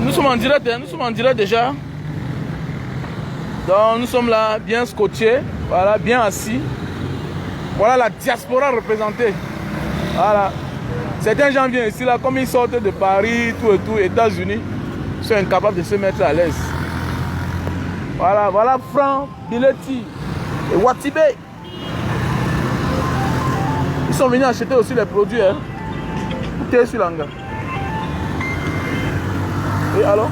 Nous sommes en direct, hein, nous sommes en direct déjà. Donc nous sommes là, bien scotchés, voilà, bien assis. Voilà la diaspora représentée. Voilà. Certains gens viennent ici, là, comme ils sortent de Paris, tout et tout, États-Unis, ils sont incapables de se mettre à l'aise. Voilà, voilà Franck, Bileti et Watibé. Ils sont venus acheter aussi les produits. Hein. Tout est sur l'anga. Et alors?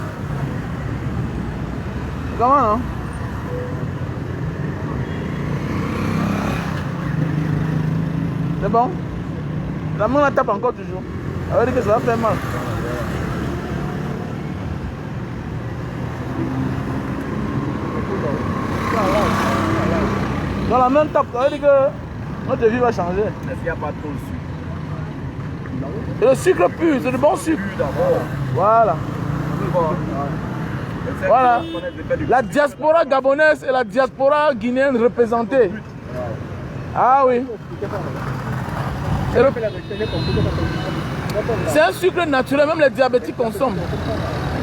Comment, hein? C'est bon? La main la tape encore toujours. Ça veut dire que ça va faire mal. Dans la main tape, ça veut dire que notre vie va changer. Est-ce qu'il n'y a pas trop de sucre? C'est le sucre pur, c'est le bon sucre. Voilà. Voilà. La diaspora gabonaise et la diaspora guinéenne représentée. Ah oui. C'est un sucre naturel, même les diabétiques consomment.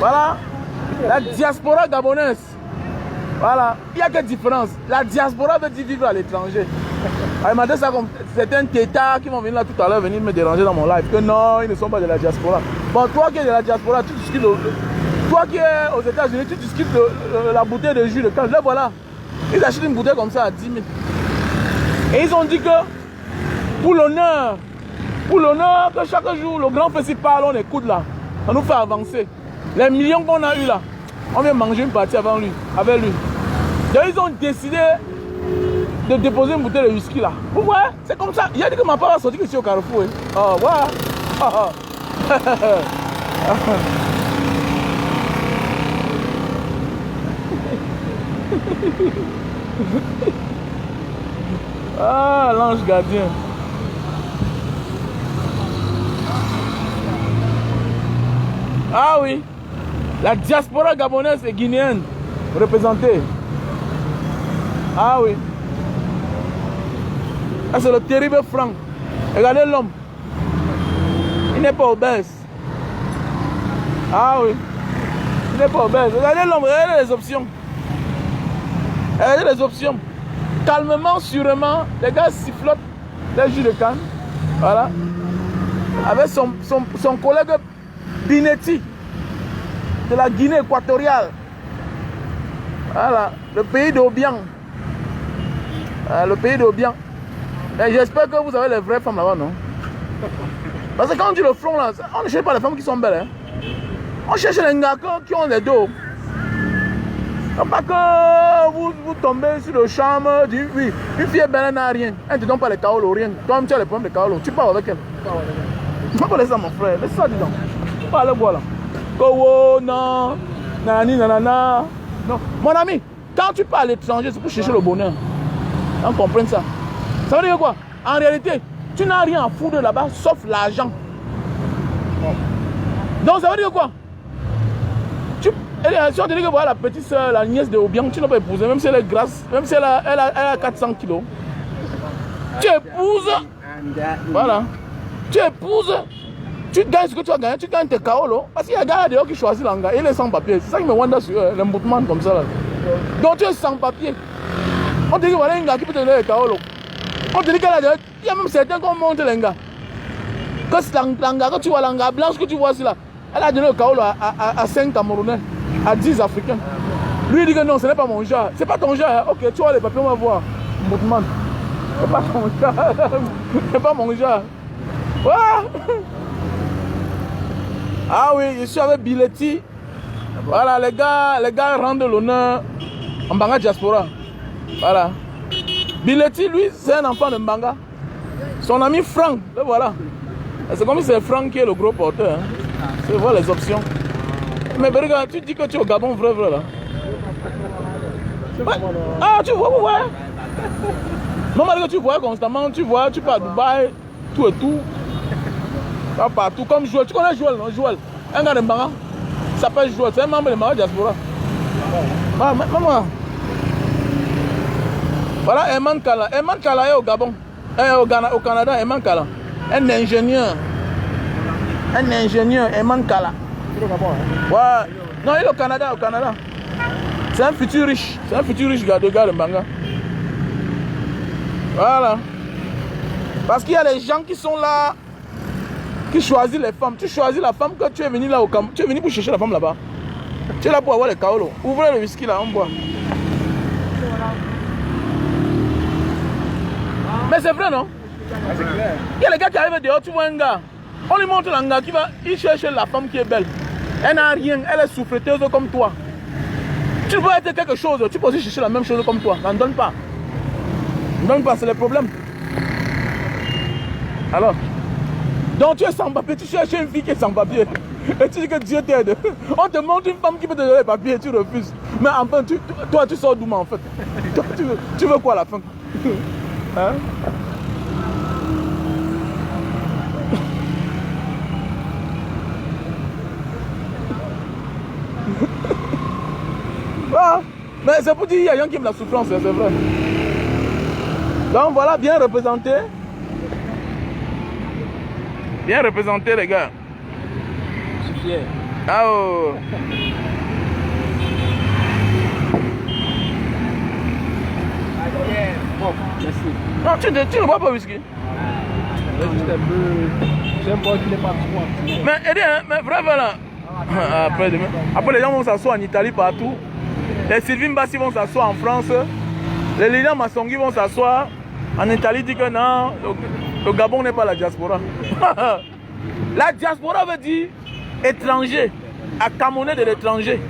Voilà. La diaspora gabonaise. Voilà. Il n'y a que différence. La diaspora veut dire vivre à l'étranger. Il m'a dit ça comme certains tétards qui vont venir là tout à l'heure venir me déranger dans mon live. Que non, ils ne sont pas de la diaspora. Bon, toi qui es de la diaspora, tu discutes toi qui es aux États-Unis, tu discutes la bouteille de jus de canne. Là, voilà. Ils achètent une bouteille comme ça à 10 000. Et ils ont dit que pour l'honneur que chaque jour le grand festival on écoute là, ça nous fait avancer. Les millions qu'on a eu là, on vient manger une partie avec lui. Donc ils ont décidé de déposer une bouteille de whisky là. Pourquoi? C'est comme ça. Il a dit que ma part va sortir ici au Carrefour. Hein. Oh, voilà. Ah, l'ange gardien. Ah oui, la diaspora gabonaise et guinéenne représentée. Ah oui. Ah, c'est le terrible Franck. Regardez l'homme. Il n'est pas obèse. Ah oui. Il n'est pas obèse. Regardez l'homme, regardez les options. Regardez les options. Calmement, sûrement, les gars sifflotent les jus de canne. Voilà. Avec son collègue Binetti de la Guinée équatoriale. Voilà. Le pays d'Obiang. Le pays d'Obiang. J'espère que vous avez les vraies femmes là-bas, non? Parce que quand on dit le front là, on ne cherche pas les femmes qui sont belles. Hein? On cherche les gars qui ont les dos. Non pas que vous tombez sur le charme du oui. Une fille est belle, elle n'a rien. Elle ne te donne pas les kaolos, rien. Toi, tu as les problèmes de kaolos. Tu parles avec elle. Tu vas pas laisser ça, mon frère. Laisse ça, dis donc. Parle quoi là. Kowo, non. Nani, nanana. Non. Mon ami, quand tu pars à l'étranger, c'est pour chercher le bonheur. On comprend ça. Ça veut dire quoi? En réalité, tu n'as rien à foutre là-bas sauf l'argent. Donc ça veut dire quoi? Si on te dit que voilà la petite soeur, la nièce de Obiang, tu n'as pas épousé, même si elle est grasse, même si elle a 400 kilos. Tu épouses, voilà. Tu épouses, tu gagnes ce que tu as gagné, tu gagnes tes kaolos. Parce qu'il y a des gars dehors qui choisissent l'anga, il est sans papier. C'est ça qui me wonder sur eux, l'emboutement comme ça là. Donc tu es sans papier. On te dit voilà un gars qui peut te donner les kaolos. On te dit qu'il y a même certains qui montent les gars. Que l'anga, que tu vois l'anga blanche que tu vois ici là, elle a donné le kaolo à 5 Camerounais, à 10 Africains. Lui il dit que non, ce n'est pas mon genre. C'est pas ton genre. Hein? Ok, tu vois les papiers, on va voir. Mouvement. C'est pas ton genre. C'est pas mon genre. Ouais. Ah oui, je suis avec Bileti. Voilà, les gars rendent l'honneur en Mbanga Diaspora. Voilà. Bileti, lui, c'est un enfant de Mbanga. Son ami Franck, le voilà. C'est comme si c'est Franck qui est le gros porteur. Hein. Tu vois les options. Mais regarde, tu dis que tu es au Gabon, vrai là. Ouais. Ah, tu vois, ouais. Non, mais tu vois constamment, tu vois, tu pars à Dubaï, tout et tout. Pas partout, comme Joël. Tu connais Joël, non? Joël. Un gars de Mbanga. Il s'appelle Joël, c'est un membre de Mbanga Diaspora. Ah, maman. Voilà Eman Kala. Eman Kala est au Gabon. Au Canada, Eman Kala. Un ingénieur, Eman Kala. au Gabon, hein? Ouais. Non, il est au Canada, au Canada. C'est un futur riche. C'est un futur riche de gars de Mbanga. Voilà. Parce qu'il y a des gens qui sont là, qui choisissent les femmes. Tu choisis la femme que tu es venu là au Cameroun. Tu es venu pour chercher la femme là-bas. Tu es là pour avoir les kaolos. Ouvrez le whisky là, on boit. Mais c'est vrai, non? Ah, c'est clair. Il y a les gars qui arrivent dehors, tu vois un gars. On lui montre un gars qui va, il cherche la femme qui est belle. Elle n'a rien, elle est souffleteuse comme toi. Tu veux être quelque chose, tu peux aussi chercher la même chose comme toi. N'en donne pas. Ne donne pas, c'est le problème. Alors, donc tu es sans papier, tu cherches une fille qui est sans papier. Et tu dis que Dieu t'aide. On te montre une femme qui peut te donner les papiers, tu refuses. Mais enfin, toi, tu sors d'où en fait? Toi, tu veux quoi à la fin? Hein? Ah, mais c'est pour dire qu'il y a rien qui aime la souffrance, c'est vrai. Donc voilà, bien représenté. Bien représenté les gars. Je suis fier. Ah oh. Bon, merci. Non, tu ne bois pas whisky. J'aime pas qu'il n'est pas trop. Mais Eddie, hein, mais vrai voilà. Après, demain. Après les gens vont s'asseoir en Italie partout. Les Sylvain Bassi vont s'asseoir en France. Les Lilian Massongui vont s'asseoir en Italie, disent que non, le Gabon n'est pas la diaspora. La diaspora veut dire étranger, à Camerounais de l'étranger.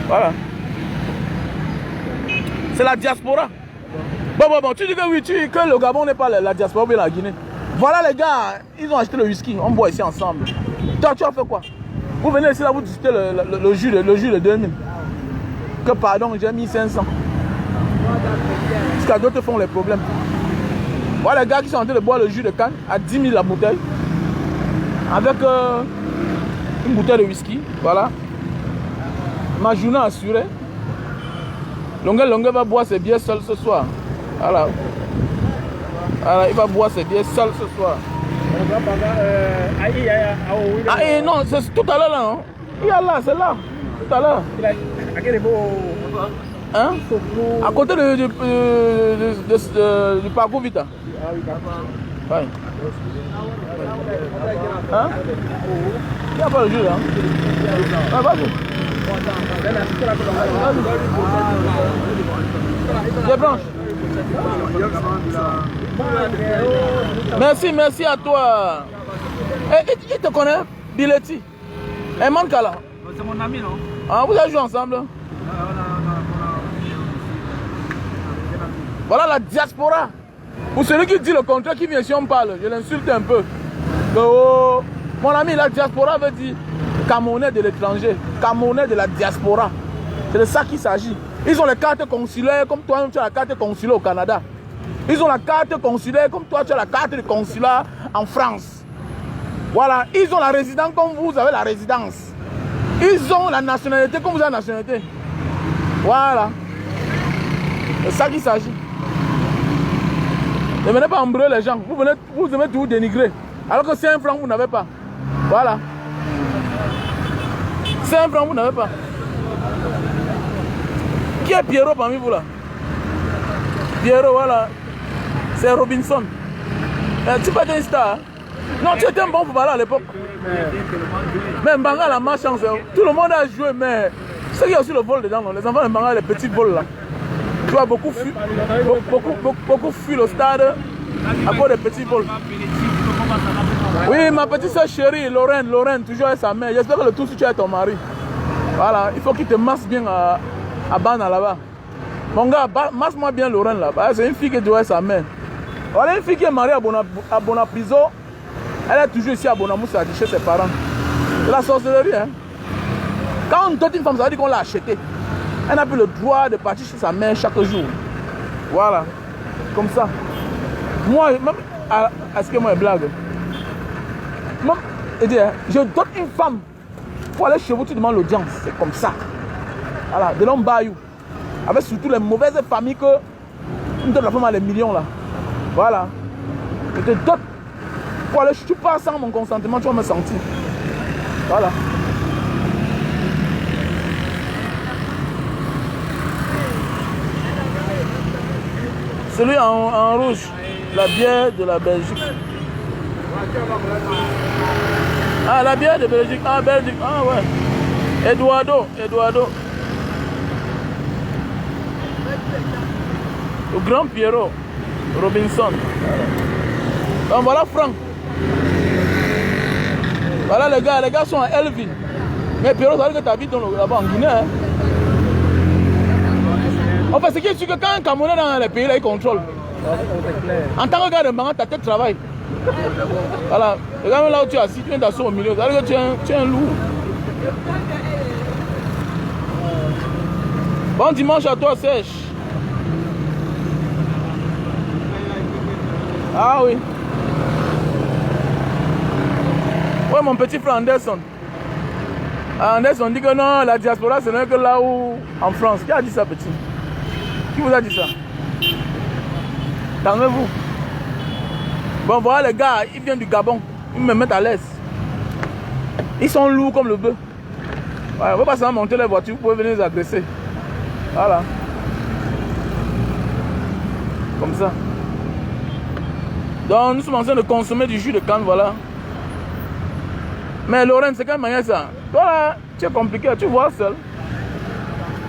Voilà. C'est la diaspora. Bon, tu dis que oui, que le Gabon n'est pas la diaspora, mais la Guinée. Voilà les gars, ils ont acheté le whisky, on boit ici ensemble. Toi, tu as fait quoi? Vous venez ici là, vous discutez le jus de 2000. Que pardon, j'ai mis 500. Parce qu'à d'autres font les problèmes. Voilà les gars qui sont en train de boire le jus de canne à 10 000 la bouteille. Avec une bouteille de whisky. Voilà. Ma journée assurée. Longueur va boire ses bières seul ce soir. Voilà. Voilà, il va boire ses bières seul ce soir. Ah et non, c'est tout à l'heure là. Hein? Il y a là, c'est là. Tout à l'heure. À quel niveau? Hein? À côté du parcours Vita. Ah oui, d'accord. Ouais. Hein? Il n'y a pas le jeu là. Ah, vas-y. Des branches. Merci à toi. Il te connaît, Biletti. Et Mankala. C'est mon ami, non? Ah, vous avez joué ensemble? Voilà la diaspora. Pour celui qui dit le contraire, qui vient ici, on parle. Je l'insulte un peu. Oh, mon ami, la diaspora veut dire Camerounais de l'étranger, Camerounais de la diaspora. C'est de ça qu'il s'agit. Ils ont les cartes consulaires comme toi, tu as la carte consulaire au Canada. Ils ont la carte consulaire comme toi, tu as la carte de consulat en France. Voilà, ils ont la résidence comme vous avez la résidence. Ils ont la nationalité comme vous avez la nationalité. Voilà. C'est ça qu'il s'agit. Ne venez pas embrouiller les gens. Vous venez tout dénigrer. Alors que 5 francs, vous n'avez pas. Voilà. 5 francs, vous n'avez pas. Qui est Pierrot parmi vous là? Pierrot, voilà. C'est Robinson. Tu peux être une star. Non, tu étais un bon footballeur à l'époque. Mais Mbanga a la malchance. Tout le monde a joué, mais c'est qu'il y a aussi le vol dedans. Les enfants de Mbanga, les petits vols là. Tu vois, beaucoup fuient le stade à cause des petits vols. Oui, ma petite soeur chérie, Lorraine, toujours avec sa mère. J'espère que le tout si tu es ton mari. Voilà, il faut qu'il te masse bien à Bana là-bas. Mon gars, masse-moi bien Lorraine là-bas. C'est une fille qui doit être sa mère. Voilà, une fille qui est mariée à Bonapriso. Elle est toujours ici à Bonamoussa, chez ses parents. C'est la sorcellerie, hein. Quand on donne une femme, ça veut dire qu'on l'a achetée. Elle n'a plus le droit de partir chez sa mère chaque jour. Voilà. Comme ça. Moi, même. Est-ce que moi, je blague? Même, je donne une femme. Pour aller chez vous, tu demandes l'audience. C'est comme ça. Voilà. De l'homme Bayou. Avec surtout les mauvaises familles que. On donne la femme à les millions là. Voilà. Je te donne. Pour aller, tu pars sans mon consentement, tu vas me sentir. Voilà. Celui en rouge, la bière de la Belgique. Ah, la bière de Belgique. Ah, Belgique. Ah, ouais. Eduardo. Le grand Pierrot. Robinson. Donc voilà Franck. Voilà les gars sont à Elvin. Mais Pierrot, ça veut dire que tu habites là-bas en Guinée. Hein? En fait, ce qui est sûr que quand un Camerounais dans les pays là, il contrôle. En tant que gars de Manga, ta tête travaille. Voilà. Regarde là où tu es assis, tu viens d'asseoir au milieu. Ça veut dire que tu es un loup. Bon dimanche à toi, Sèche. Ah oui. Ouais, mon petit frère Anderson. Anderson dit que non, la diaspora, ce n'est que là où, en France. Qui a dit ça, petit? Qui vous a dit ça? Calmez-vous. Bon, voilà les gars, ils viennent du Gabon. Ils me mettent à l'aise. Ils sont lourds comme le bœuf. Ouais, on ne va pas seulement monter les voitures, vous pouvez venir les agresser. Voilà. Comme ça. Donc, nous sommes en train de consommer du jus de canne, voilà. Mais Lorraine, c'est quelle manière ça? Toi là, tu es compliqué, tu vois seul.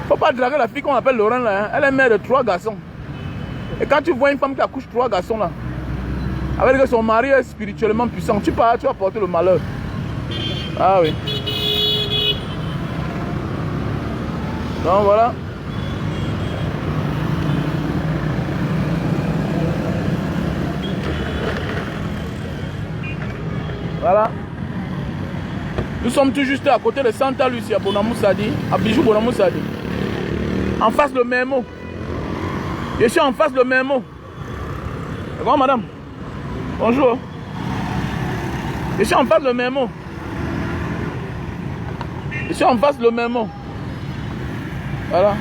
Faut pas draguer la fille qu'on appelle Lorraine là. Hein. Elle est mère de 3 garçons. Et quand tu vois une femme qui accouche 3 garçons là, avec que son mari est spirituellement puissant, tu pars, tu vas porter le malheur. Ah oui. Donc voilà. Voilà. Nous sommes tout juste à côté de Santa Lucia, Bonamoussadi, à Bijou Bonamoussadi. En face de Memo. Je suis en face de Memo. Comment madame? Bonjour. Je suis en face de Memo. Je suis en face de Memo. Voilà.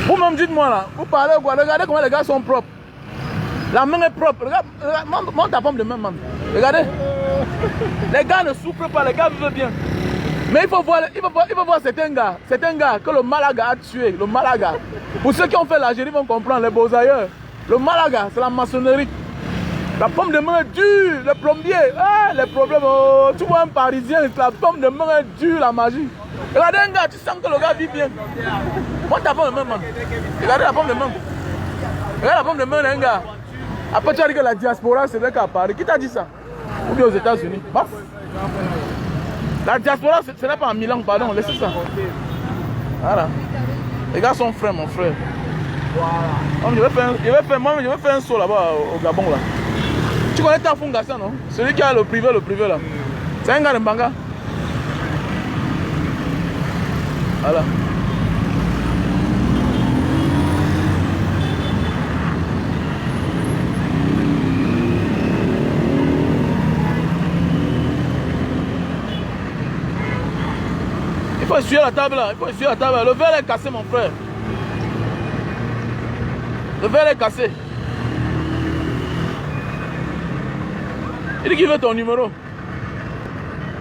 Vous-même dites-moi là, vous parlez quoi? Regardez comment les gars sont propres. La main est propre. Regarde, monte ta pomme de main, man. Regardez. Les gars ne souffrent pas, les gars vivent bien. Mais il faut voir certains gars que le Malaga a tué. Le Malaga. Pour ceux qui ont fait l'Algérie vont comprendre, les beaux ailleurs. Le Malaga, c'est la maçonnerie. La pomme de main est dure. Le plombier, les problèmes. Oh, tu vois un Parisien, la pomme de main est dure, la magie. Regardez un gars, tu sens que le gars vit bien. Monte ta pomme de main, man. Regardez la pomme de main. Regarde la pomme de main d'un gars. Après tu as dit que la diaspora c'est vrai qu'à Paris. Qui t'a dit ça? Ou bien aux États-Unis? La diaspora ce n'est pas en Milan, pardon, laissez ça. Voilà. Les gars sont frères, mon frère. Voilà. Je vais faire un saut là-bas au Gabon là. Tu connais Tafou Ngassa, non? Celui qui a le privé là. C'est un gars de Mbanga. Voilà. Il faut essuyer la table là, il faut essuyer la table. Le verre est cassé, mon frère. Le verre est cassé. Il dit qu'il veut ton numéro.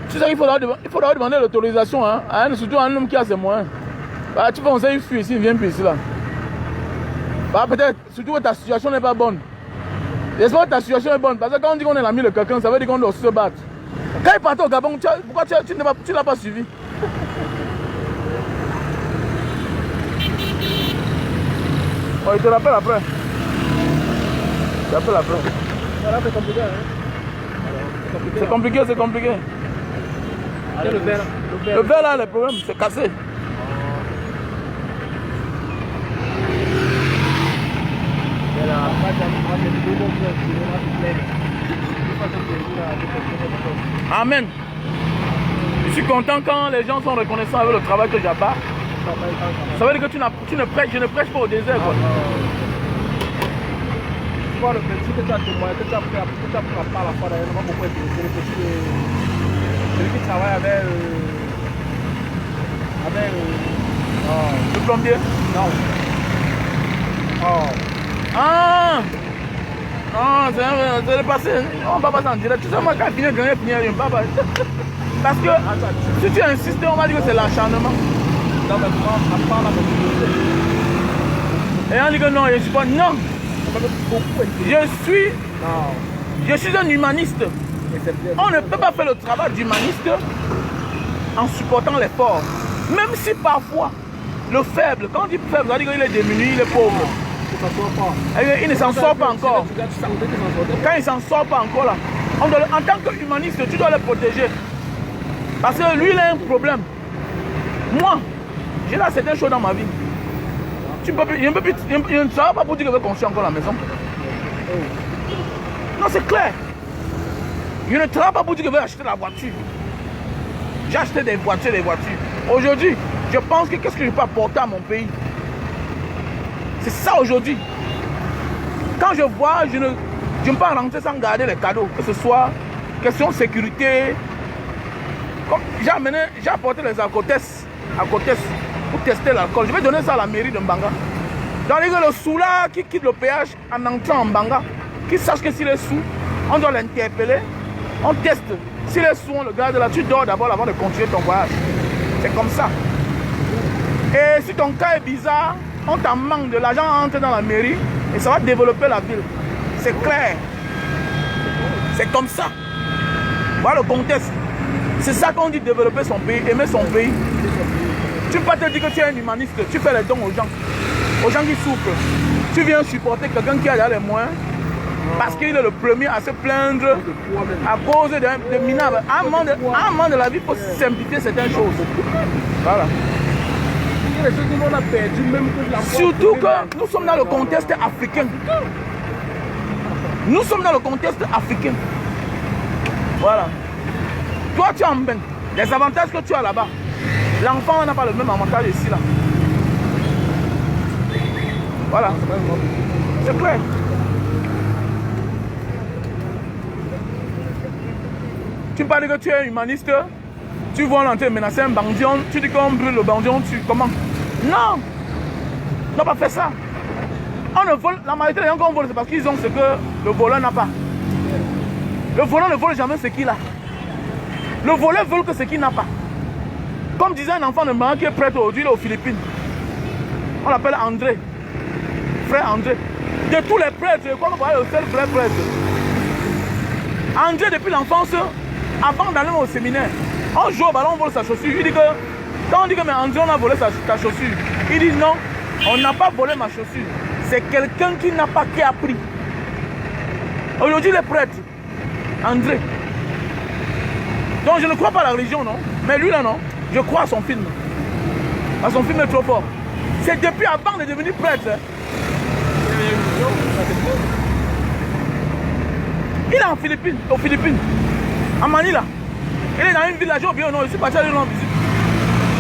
Tu sais qu'il faudra demander l'autorisation hein, surtout à un homme qui a ses moyens. Bah, tu penses qu'il fuit ici, il vient plus ici là. Bah, peut-être, surtout que ta situation n'est pas bonne. J'espère que ta situation est bonne. Parce que quand on dit qu'on est l'ami de quelqu'un, ça veut dire qu'on doit se battre. Quand il partait au Gabon, pourquoi tu ne l'as pas suivi? Oh, il te rappelle après. Il te rappelle après. Voilà, c'est compliqué, hein? C'est compliqué. Allez, le verre là, le problème, c'est cassé. Amen. Je suis content quand les gens sont reconnaissants avec le travail que j'apporte. Ça veut dire que je ne prêche pas au désert. Quoi. Tu vois le petit que tu as témoigné, que tu as pris par la fois d'ailleurs, non beaucoup intéressé, le petit celui qui travaille avec le plombier. Non. C'est le passé. On va pas passer en direct. Tu sais, moi, quand il finit de gagner, il finit rien. Parce que si tu insistes, on va dire que c'est l'acharnement. dans ma maman, à part la communauté. Et on dit que non, je suis pas. Non. Je suis un humaniste. On ne peut pas faire le travail d'humaniste en supportant les forts. Même si parfois, le faible, quand on dit faible, on dit qu'il est démuni, il est pauvre. Il ne s'en sort pas encore. Quand il ne s'en sort pas encore là, en tant qu'humaniste, tu dois le protéger. Parce que lui, il a un problème. Moi, j'ai là certaines choses dans ma vie. Je ne travaille pas pour dire que je vais construire encore la maison. Non, c'est clair. Je ne travaille pas pour dire que je vais acheter la voiture. J'ai acheté des voitures. Aujourd'hui, je pense que qu'est-ce que je peux apporter à mon pays. C'est ça aujourd'hui. Quand je vois, je ne peux pas rentrer sans garder les cadeaux. Que ce soit question sécurité. J'ai apporté les alcotestes pour tester l'alcool. Je vais donner ça à la mairie de Mbanga. Dans les le sous-là qui quitte le péage en entrant en Mbanga, qui sache que s'il est sous, on doit l'interpeller. On teste. S'il est sous, on le garde là. Tu dors d'abord avant de continuer ton voyage. C'est comme ça. Et si ton cas est bizarre, on t'en manque de l'argent à entrer dans la mairie et ça va développer la ville. C'est clair. C'est comme ça. Voilà le contexte. C'est ça qu'on dit développer son pays, aimer son pays. Tu ne peux pas te dire que tu es un humaniste, tu fais les dons aux gens qui souffrent. Tu viens supporter quelqu'un qui a les moyens parce qu'il est le premier à se plaindre à cause de minables. À un moment de la vie, il faut simplifier certaines choses. Voilà. Surtout que nous sommes dans le contexte africain. Nous sommes dans le contexte africain. Voilà. Toi, tu es en bain. Les avantages que tu as là-bas, l'enfant n'a pas le même avantage ici. Là. Voilà. C'est clair. Tu parles que tu es humaniste, tu vois l'entrée menacer un bandion, tu dis qu'on brûle le bandion, comment? Non! On n'a pas fait ça. On ne vole, la majorité des gens qu'on vole, c'est parce qu'ils ont ce que le voleur n'a pas. Le voleur ne vole jamais ce qu'il a. Le voleur vole que ce qu'il n'a pas. Comme disait un enfant de Maman qui est prêtre aujourd'hui aux Philippines. On l'appelle André. Frère André. De tous les prêtres, comme vous voyez, le seul vrai prêtre. André, depuis l'enfance, avant d'aller au séminaire, on joue au ballon, on vole sa chaussure. Il dit que, quand on dit que mais André, on a volé ta chaussure, il dit non, on n'a pas volé ma chaussure. C'est quelqu'un qui n'a pas qui a pris. Aujourd'hui, les prêtres, André. Donc je ne crois pas à la religion, non. Mais lui là, non. Je crois à son film. À son film est trop fort. C'est depuis avant de devenir prêtre. Il est en Philippines, aux Philippines. À Manila. Il est dans une village, bien non, je suis parti à lui en visite.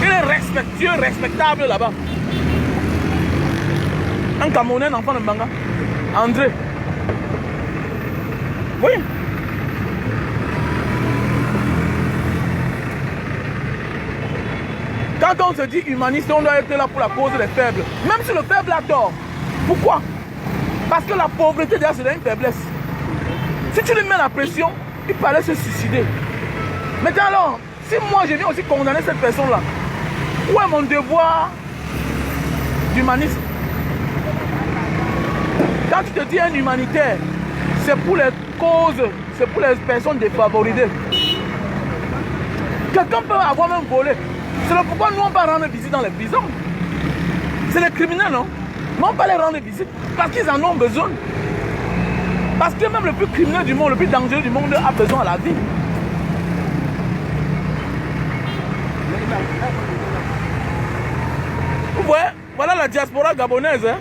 Il est respectueux, respectable là-bas. Un Camerounais, un enfant de Mbanga. André. Oui. Quand on se dit humaniste, on doit être là pour la cause des faibles. Même si le faible a tort. Pourquoi? Parce que la pauvreté, déjà, c'est une faiblesse. Si tu lui mets la pression, il parlait se suicider. Maintenant alors, si moi je viens aussi condamner cette personne-là, où est mon devoir d'humanisme? Quand tu te dis un humanitaire, c'est pour les causes, c'est pour les personnes défavorisées. Quelqu'un peut avoir même volé. C'est pourquoi nous on va rendre visite dans les prisons. C'est les criminels, non? Mais on va les rendre visite parce qu'ils en ont besoin. Parce que même le plus criminel du monde, le plus dangereux du monde a besoin de la vie. Vous voyez, voilà la diaspora gabonaise. Hein?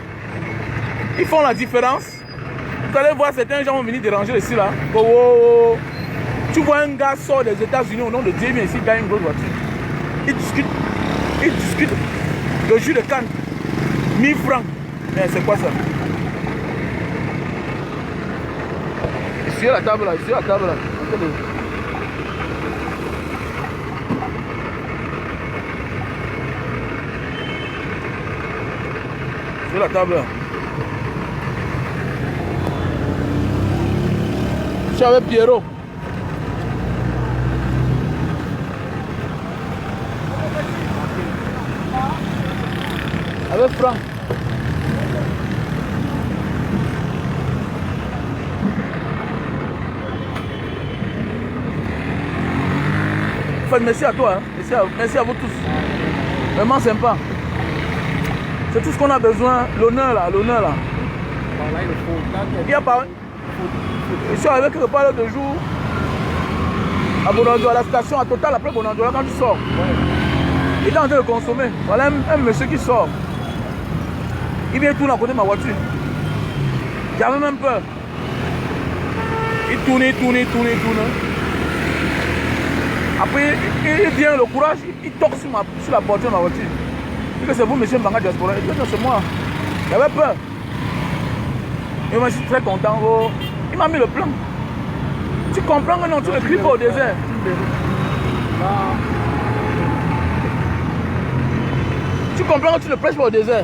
Ils font la différence. Vous allez voir certains gens vont venir déranger ici là. Oh, oh, oh. Tu vois un gars sort des États-Unis au nom de Dieu, mais ici il gagne une grosse voiture. Il discute le jus de canne. 1000 francs. Mais c'est quoi ça? Ici la table là, ici la table là. Sur la table là. Je suis avec Pierrot. Avec Franck. Enfin, merci à toi, hein. Merci à vous tous. Vraiment sympa. C'est tout ce qu'on a besoin. L'honneur là, l'honneur là. Il y a pas. Je suis arrivé quelque part l'autre jour à Bonandoua, à la station, à Total, après Bonandoua, quand tu sors. Il est en train de consommer. Voilà un monsieur qui sort. Il vient tourner à côté de ma voiture. J'avais même peur. Il tourne. Après, il vient, le courage, il toque sur la porte de ma voiture. Il dit que c'est vous, monsieur Mbanga Diaspora. Il dit que c'est moi. J'avais peur. Et moi, je suis très content. Oh. Il m'a mis le plan. Tu comprends que non, tu ne cries pas au désert. Tu comprends que tu ne prêches pas au désert.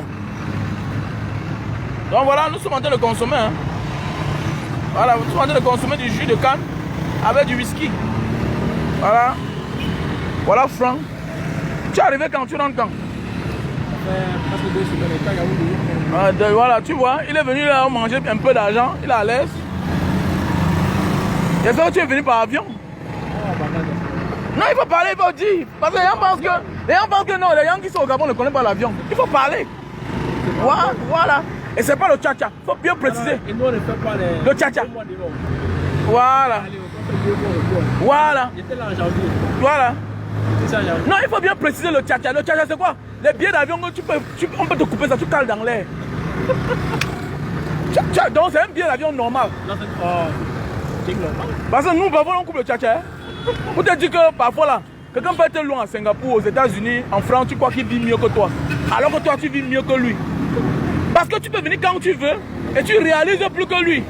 Donc voilà, nous sommes en train de consommer. Hein. Voilà, nous sommes en train de consommer du jus de canne avec du whisky. Voilà. Voilà Franck. Tu es arrivé quand? Tu rentres quand? Voilà, tu vois, il est venu là manger un peu d'argent, il est à l'aise. J'espère que tu es venu par avion. Non, il faut parler, il faut dire. Parce que les gens pensent que non, les gens qui sont au Gabon ne connaissent pas l'avion. Il faut parler. Voilà. Et c'est pas le tcha-tcha. Il faut bien préciser. Et nous, on ne fait pas les... Le tcha-tcha. Voilà. Voilà. J'étais là en janvier. Voilà. Non, il faut bien préciser le tcha-tcha. Le tcha-tcha, c'est quoi? Les billets d'avion, on peut te couper ça, tu cales dans l'air. Donc, c'est un billet d'avion normal. Non, c'est normal. Parce que nous, parfois, on coupe le tcha-tcha. Pour te dire que parfois, là, quelqu'un peut être loin à Singapour, aux États-Unis, en France, tu crois qu'il vit mieux que toi. Alors que toi, tu vis mieux que lui. Parce que tu peux venir quand tu veux et tu réalises plus que lui.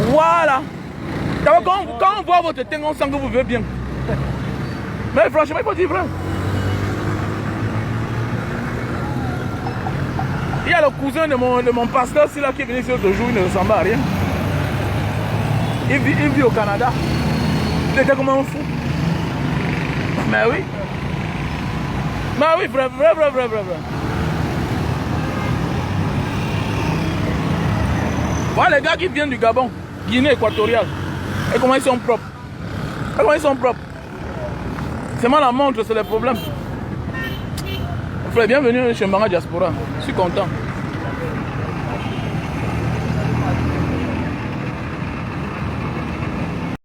Voilà. Quand on voit votre teint, on sent que vous vivez bien. Mais franchement, il faut dire vrai. Il y a le cousin de mon pasteur, c'est là qui est venu ici l'autre jour, il ne ressemble à rien. Il vit au Canada. Il était comme un fou. Mais oui. Mais oui, vrai. Voilà les gars qui viennent du Gabon, Guinée équatoriale. Et comment ils sont propres. C'est moi la montre, c'est le problème. Frère, bienvenue chez Mbanga Diaspora. Je suis content.